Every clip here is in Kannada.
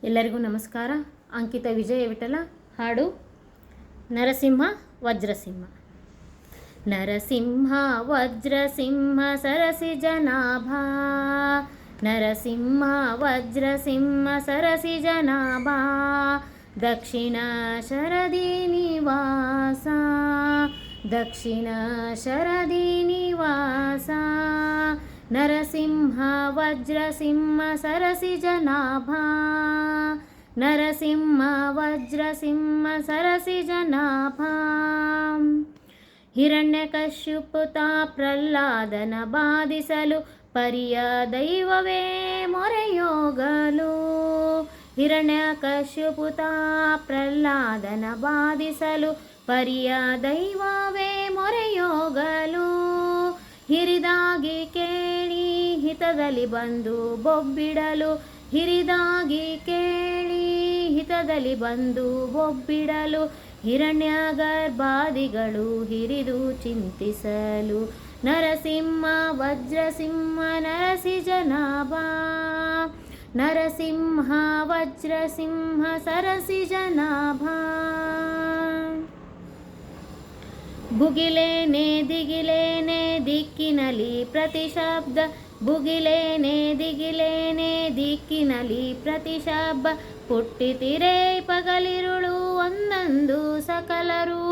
ಎಲ್ಲರಿಗೂ ನಮಸ್ಕಾರ. ಅಂಕಿತ ವಿಜಯ ವಿಠಲ ಹಾಡು ನರಸಿಂಹ ವಜ್ರಸಿಂಹ. ನರಸಿಂಹ ವಜ್ರಸಿಂಹ ಸರಸಿ ಜನಾಭ, ನರಸಿಂಹ ವಜ್ರಸಿಂಹ ಸರಸಿ ಜನಾಭ, ದಕ್ಷಿಣ ಶರದಿ ನಿವಾಸ, ದಕ್ಷಿಣ ಶರದಿ ನಿವಾಸ. ನರಸಿಂಹ ವಜ್ರಸಿಂಹ ಸರಸಿ ಜನಾಭ, ನರಸಿಂಹ ವಜ್ರಸಿಂಹ ಸರಸಿ ಜನಾಭ. ಹಿರಣ್ಯಕಶ್ಯಪುತ ಪ್ರಹ್ಲಾದನ ಬಾಧಿಸಲು ಪರಿಯ ದೈವವೇ ಮೊರೆಯೋಗಲು, ಹಿರಣ್ಯಕಶ್ಯಪುತ ಪ್ರಹ್ಲಾದನ ಬಾಧಿಸಲು ಪರಿಯ ದೈವವೇ ಮೊರೆಯೋಗಲು. ಹಿರಿದಾಗಿ ಕೇಳಿ ಹಿತದಲ್ಲಿ ಬಂದು ಬೊಬ್ಬಿಡಲು, ಹಿರಿದಾಗಿ ಕೇಳಿ ಹಿತದಲ್ಲಿ ಬಂದು ಬೊಬ್ಬಿಡಲು, ಹಿರಣ್ಯ ಗರ್ಭಾದಿಗಳು ಹಿರಿದು ಚಿಂತಿಸಲು. ನರಸಿಂಹ ವಜ್ರಸಿಂಹ ನರಸಿ ಜನಾಭ, ನರಸಿಂಹ ವಜ್ರಸಿಂಹ ಸರಸಿ ಜನಾಭ. ಭುಗಿಲೇನೆ ದಿಗಿಲೇನೆ ದಿಕ್ಕಿನಲಿ ಪ್ರತಿಶಬ್ದ, ಭುಗಿಲೇನೆ ದಿಗಿಲೇನೆ ದಿಕ್ಕಿನಲಿ ಪ್ರತಿಶಬ್ದ. ಪುಟ್ಟಿತಿರೆ ಪಗಲಿರುಳು ಒಂದೊಂದು ಸಕಲರು,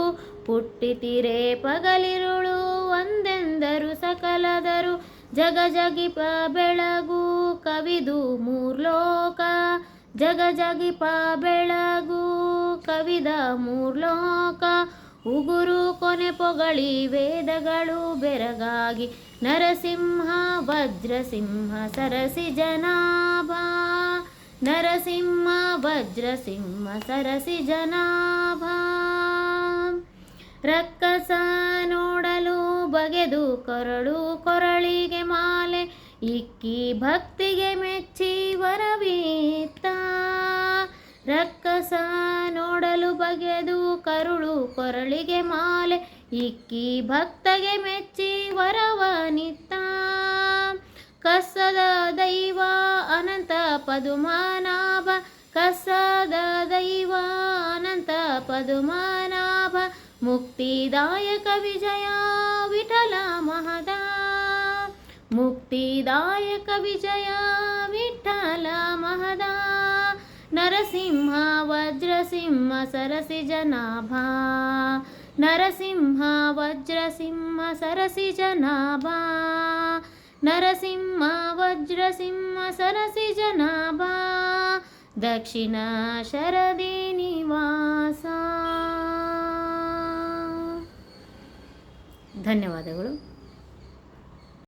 ಪುಟ್ಟಿತಿರೆ ಪಗಲಿರುಳು ಒಂದೆಂದರು ಸಕಲದರು. ಜಗ ಜಗಿಪ ಬೆಳಗು ಕವಿದು ಮೂರ್ಲೋಕ, ಜಗ ಜಗಿಪ ಬೆಳಗು ಕವಿದ ಮೂರ್ಲೋಕ. ಉಗುರು ಕೊನೆ ಪೊಗಳಿ ವೇದಗಳು ಬೆರಗಾಗಿ, ನರಸಿಂಹ ವಜ್ರಸಿಂಹ ಸರಸಿ ಜನಾಭ, ನರಸಿಂಹ ವಜ್ರಸಿಂಹ ಸರಸಿ ಜನಾಭ. ರಕ್ಕಸ ನೋಡಲು ಬಗೆದು ಕೊರಳು ಕೊರಳಿಗೆ ಮಾಲೆ ಇಕ್ಕಿ ಭಕ್ತಿಗೆ ಮೆಚ್ಚಿ ವರವೀತ್ತ. ರಕ್ಕಸ ನೋಡಲು ಬಗೆದು ಕರುಳು ಕೊರಳಿಗೆ ಮಾಲೆ ಇಕ್ಕಿ ಭಕ್ತಗೆ ಮೆಚ್ಚಿ ವರವನಿತ್ತ. ಕಸದ ದೈವ ಅನಂತ ಪದುಮನಾಭ, ಕಸದ ದೈವ ಅನಂತ ಪದುಮನಾಭ. ಮುಕ್ತಿದಾಯಕ ವಿಜಯ ವಿಠಲ ಮಹದ, ಮುಕ್ತಿದಾಯಕ ವಿಜಯ ವಿಠಲ ಮಹದ. ನರಸಿಂಹ ವಜ್ರಸಿಂಹ ಸರಸಿ ಜನಾಭ, ನರಸಿಂಹ ವಜ್ರಸಿಂಹ ಸರಸಿ ಜನಾಭ, ನರಸಿಂಹ ವಜ್ರಸಿಂಹ ಸರಸಿ ಜನಾಭ. ದಕ್ಷಿಣ ಶರದಿ ನಿವಾಸ. ಧನ್ಯವಾದಗಳು.